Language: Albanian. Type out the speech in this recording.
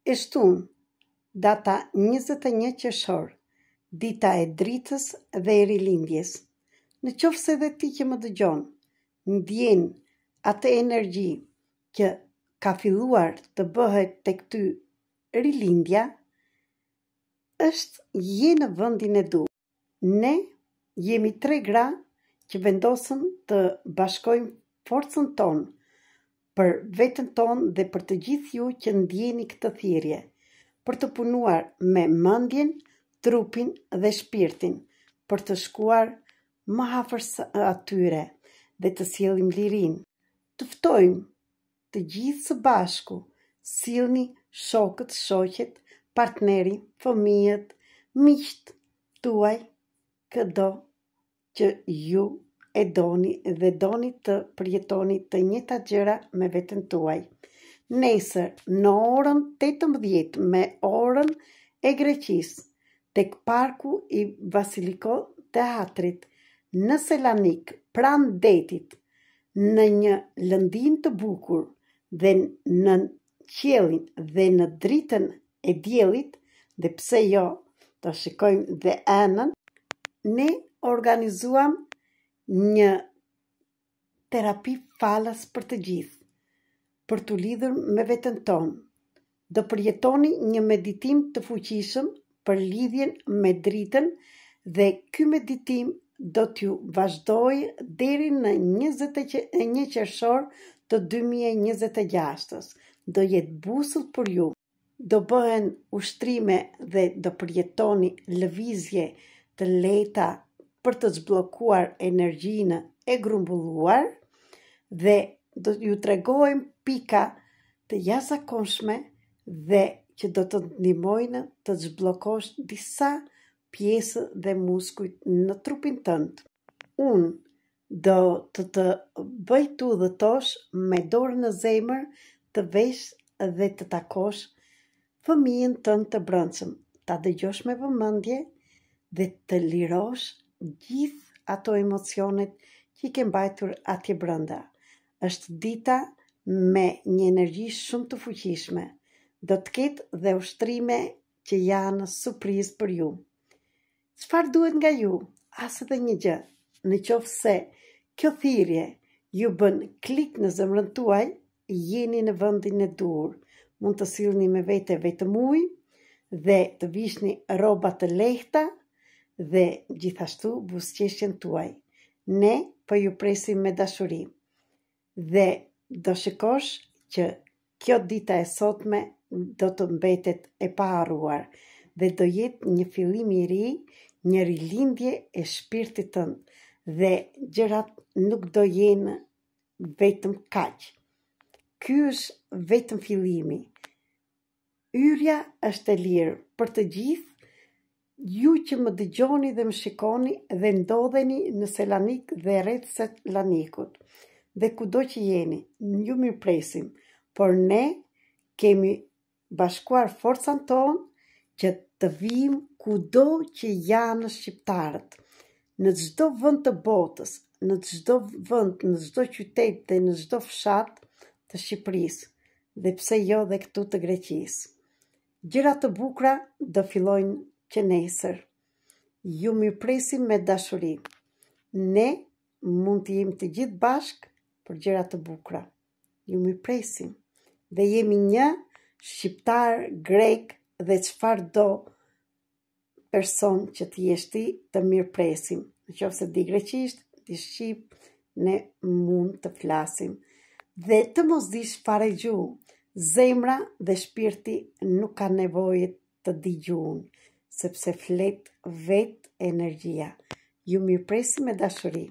e shtunë, data 21 qershor, dita e dritës dhe e rilindjes. Në qoftë se dhe ti që më dëgjon, ndjen atë energji që ka filluar të bëhet tek ty rilindja, je në vendin e duhur. Ne jemi 3 gra që vendosëm të bashkojmë forcën tonë për veten tonë dhe për të gjithë ju që ndjeni këtë thirrje, për të punuar me mendjen, trupin dhe shpirtin, për të shkuar më afër atyre dhe të sjellim lirinë. Të ftojmë të gjithë së bashku, sillni shokët, shoqet, partneri, fëmijët, miqt tuaj, këdo që ju e doni dhe doni të përjetoni të njëjtat gjëra me veten tuaj. Nesër në orën 18 me orën e Greqisë, tek parku i Vasiliko Teatrit, në Selanik, pranë detit, në një lëndim të bukur dhe në qiellin dhe në dritën e diellit, dhe pse jo, të shikojmë dhe enën, ne organizuam një terapi falas për të gjithë, për të lidhur me veten tonë. Do përjetoni një meditim të fuqishëm për lidhjen me dritën dhe ky meditim do t'ju vazhdojë deri në 21 qershor të 2026. Do jetë busull për ju. Do bëhen ushtrime dhe do përjetoni lëvizje të lehta për të zhbllokuar energjinë e grumbulluar dhe do ju tregojmë pika të jashtëzakonshme dhe që do të ndihmojnë të zhbllokosh disa pjesë dhe muskujt në trupin tënd. Unë do të bëj të udhëtosh me dorë në zemër, të vesh dhe të takosh fëmijën tënd të brendshëm, ta dëgjosh me vëmendje dhe të lirosh gjithë ato emocionet që i ke mbajtur atje brenda. Është dita me një energji shumë të fuqishme. Do të ketë dhe ushtrime që janë surprizë për ju. Çfarë duhet nga ju? As edhe një gjë. Në qoftë se kjo thirrje ju bën klik në zemrën tuaj, jeni në vendin e duhur. Mund të sillni me vete vetëm ujë dhe të vishni rroba të lehta dhe gjithashtu buzëqeshjen tuaj. Ne po ju presim me dashuri. Dhe do shikosh që kjo dita e sotme do të mbetet e paharruar dhe do jetë një fillim i ri, një rilindje e shpirtit tënd dhe gjërat nuk do jenë vetëm kaq. Ky është vetëm fillimi. Yrja është e lirë për të gjithë ju që më dëgjoni dhe më shikoni dhe ndodheni në Selanik dhe rreth Selanikut. Dhe kudo që jeni, ju mirëpresim, por ne kemi bashkuar forcan tonë që të vim kudo që janë shqiptarët, në çdo vend të botës, në çdo vend, në çdo qytet dhe në çdo fshat të Shqipërisë, dhe pse jo dhe këtu të Greqisë. Gjëra të bukura do fillojnë që nesër. Ju mirëpresim me dashuri. Ne mund të jemi të gjithë bashkë për gjëra të bukura. Ju mirëpresim. Dhe jemi një shqiptar, grek dhe çfarë do person që të jesh ti, të mirëpresim. Nëse di greqisht, di shqip, ne mund të flasim. Dhe të mos dish fare gjuhë, zemra dhe shpirti nuk ka nevojë të di gjuhën, sepse flet vetë energjia. Ju mirëpresim me dashuri.